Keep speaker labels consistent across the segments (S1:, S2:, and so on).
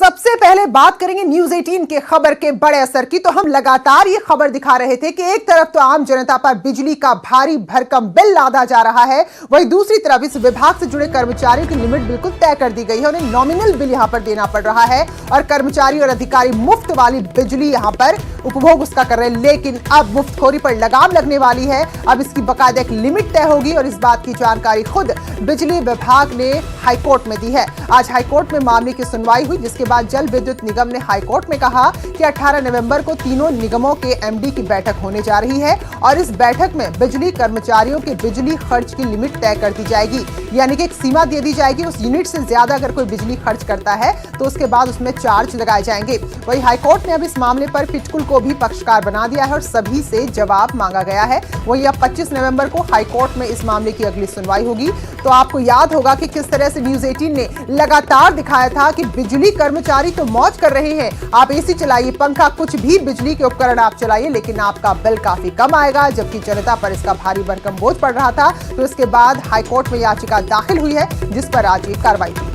S1: सबसे पहले बात करेंगे न्यूज 18 के खबर के बड़े असर की। तो हम लगातार ये खबर दिखा रहे थे कि एक तरफ तो आम जनता पर बिजली का भारी भरकम बिल लादा जा रहा है, वहीं दूसरी तरफ इस विभाग से जुड़े कर्मचारियों की लिमिट बिल्कुल तय कर दी गई है। उन्हें नॉमिनल बिल यहां पर देना पड़ रहा है और कर्मचारी और अधिकारी मुफ्त वाली बिजली यहां पर उपभोग उसका कर रहे हैं। लेकिन अब मुफ्तखोरी पर लगाम लगने वाली है। अब इसकी बाकायदा एक लिमिट तय होगी और इस बात की जानकारी खुद बिजली विभाग ने हाईकोर्ट में दी है। आज हाईकोर्ट में मामले की सुनवाई हुई, जिसके बाद जल विद्युत निगम ने हाईकोर्ट में कहा कि 18 नवंबर को तीनों निगमों के एमडी की बैठक होने जा रही है और इस बैठक में बिजली कर्मचारियों के बिजली खर्च की लिमिट तय कर दी जाएगी, यानी कि एक सीमा दे दी जाएगी। उस यूनिट से ज्यादा अगर कोई बिजली खर्च करता है तो उसके बाद उसमें चार्ज लगाए जाएंगे। वहीं हाईकोर्ट ने अब इस मामले पर पिटकुल को भी पक्षकार बना दिया है और सभी से जवाब मांगा गया है। वहीं अब 25 नवंबर को हाईकोर्ट में इस मामले की अगली सुनवाई होगी। तो आपको याद होगा कि किस तरह से न्यूज 18 ने लगातार दिखाया था कि बिजली कर्मचारी तो मौज कर रहे हैं, आप एसी चलाइए, पंखा, कुछ भी बिजली के उपकरण आप चलाइए, लेकिन आपका बिल काफी कम आएगा, जबकि जनता पर इसका भारी भरकम बोझ पड़ रहा था। तो इसके बाद हाईकोर्ट में याचिका दाखिल हुई है, जिस पर आज ये कार्रवाई हुई।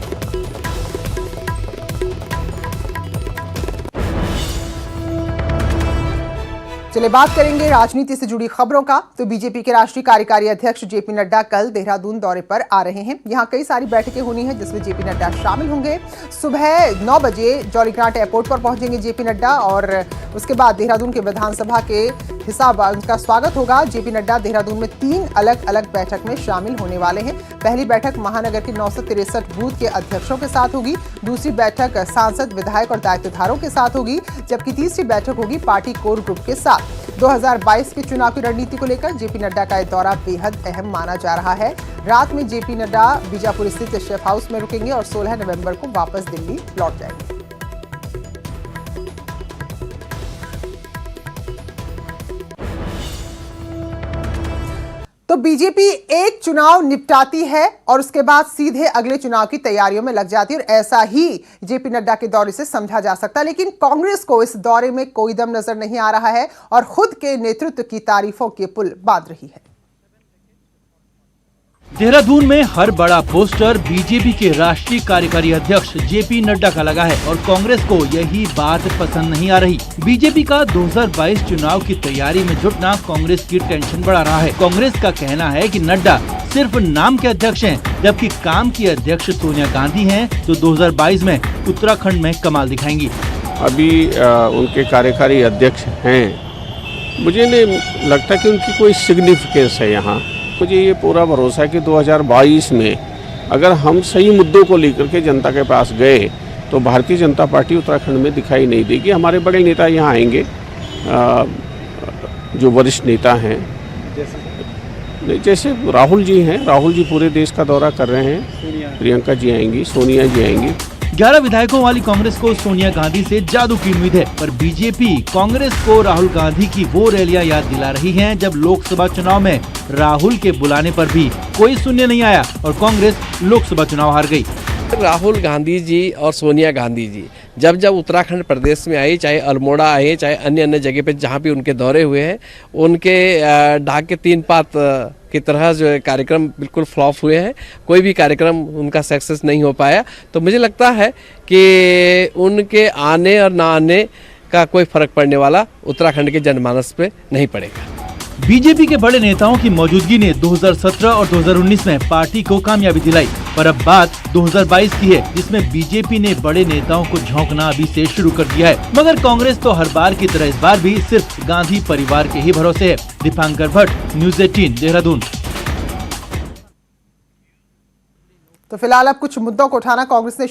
S1: चलिए बात करेंगे राजनीति से जुड़ी खबरों का। तो बीजेपी के राष्ट्रीय कार्यकारी अध्यक्ष जेपी नड्डा कल देहरादून दौरे पर आ रहे हैं। यहां कई सारी बैठकें होनी है, जिसमें जेपी नड्डा शामिल होंगे। सुबह 9 बजे जौलीग्रांट एयरपोर्ट पर पहुंचेंगे जेपी नड्डा और उसके बाद देहरादून के विधानसभा के हिसाब उनका स्वागत होगा। जेपी नड्डा देहरादून में 3 अलग अलग बैठक में शामिल होने वाले हैं। पहली बैठक महानगर के 963 बूथ के अध्यक्षों के साथ होगी, दूसरी बैठक सांसद, विधायक और दायित्वधारकों के साथ होगी, जबकि तीसरी बैठक होगी पार्टी कोर ग्रुप के साथ। 2022 के चुनाव की रणनीति को लेकर जेपी नड्डा का यह दौरा बेहद अहम माना जा रहा है। रात में जेपी नड्डा बीजापुर स्थित शेफ हाउस में रुकेंगे और 16 नवंबर को वापस दिल्ली लौट जाएंगे। तो बीजेपी एक चुनाव निपटाती है और उसके बाद सीधे अगले चुनाव की तैयारियों में लग जाती है और ऐसा ही जेपी नड्डा के दौरे से समझा जा सकता है। लेकिन कांग्रेस को इस दौरे में कोई दम नजर नहीं आ रहा है और खुद के नेतृत्व की तारीफों के पुल बांध रही है।
S2: देहरादून में हर बड़ा पोस्टर बीजेपी के राष्ट्रीय कार्यकारी अध्यक्ष जेपी नड्डा का लगा है और कांग्रेस को यही बात पसंद नहीं आ रही। बीजेपी का 2022 चुनाव की तैयारी में जुटना कांग्रेस की टेंशन बढ़ा रहा है। कांग्रेस का कहना है कि नड्डा सिर्फ नाम के अध्यक्ष हैं, जबकि काम की अध्यक्ष सोनिया गांधी हैं, जो 2022 में उत्तराखंड में कमाल दिखाएंगी।
S3: अभी उनके कार्यकारी अध्यक्ष हैं, मुझे नहीं लगता कि उनकी कोई सिग्निफिकेंस है यहाँ। मुझे ये पूरा भरोसा है कि 2022 में अगर हम सही मुद्दों को लेकर के जनता के पास गए तो भारतीय जनता पार्टी उत्तराखंड में दिखाई नहीं देगी। हमारे बड़े नेता यहाँ आएंगे, जो वरिष्ठ नेता हैं, जैसे राहुल जी हैं। राहुल जी पूरे देश का दौरा कर रहे हैं, प्रियंका जी आएंगी, सोनिया जी आएंगी।
S2: 11 विधायकों वाली कांग्रेस को सोनिया गांधी से जादू की उम्मीद है, पर बीजेपी कांग्रेस को राहुल गांधी की वो रैलियां याद दिला रही हैं जब लोकसभा चुनाव में राहुल के बुलाने पर भी कोई सुनने नहीं आया और कांग्रेस लोकसभा चुनाव हार गई।
S4: राहुल गांधी जी और सोनिया गांधी जी जब जब उत्तराखंड प्रदेश में आई, चाहे अल्मोड़ा आए, चाहे अन्य अन्य जगह पे जहाँ भी उनके दौरे हुए हैं, उनके ढाक के 3 पात की तरह जो कार्यक्रम बिल्कुल फ्लॉप हुए हैं। कोई भी कार्यक्रम उनका सक्सेस नहीं हो पाया। तो मुझे लगता है कि उनके आने और ना आने का कोई फर्क पड़ने वाला उत्तराखंड के जनमानस पे नहीं पड़ेगा।
S2: बीजेपी के बड़े नेताओं की मौजूदगी ने 2017 और 2019 में पार्टी को कामयाबी दिलाई, पर अब बात 2022 की है, जिसमें बीजेपी ने बड़े नेताओं को झोंकना अभी से शुरू कर दिया है। मगर कांग्रेस तो हर बार की तरह इस बार भी सिर्फ गांधी परिवार के ही भरोसे है। दीपांकर भट्ट, न्यूज 18 देहरादून।
S1: तो फिलहाल अब कुछ मुद्दों को उठाना कांग्रेस ने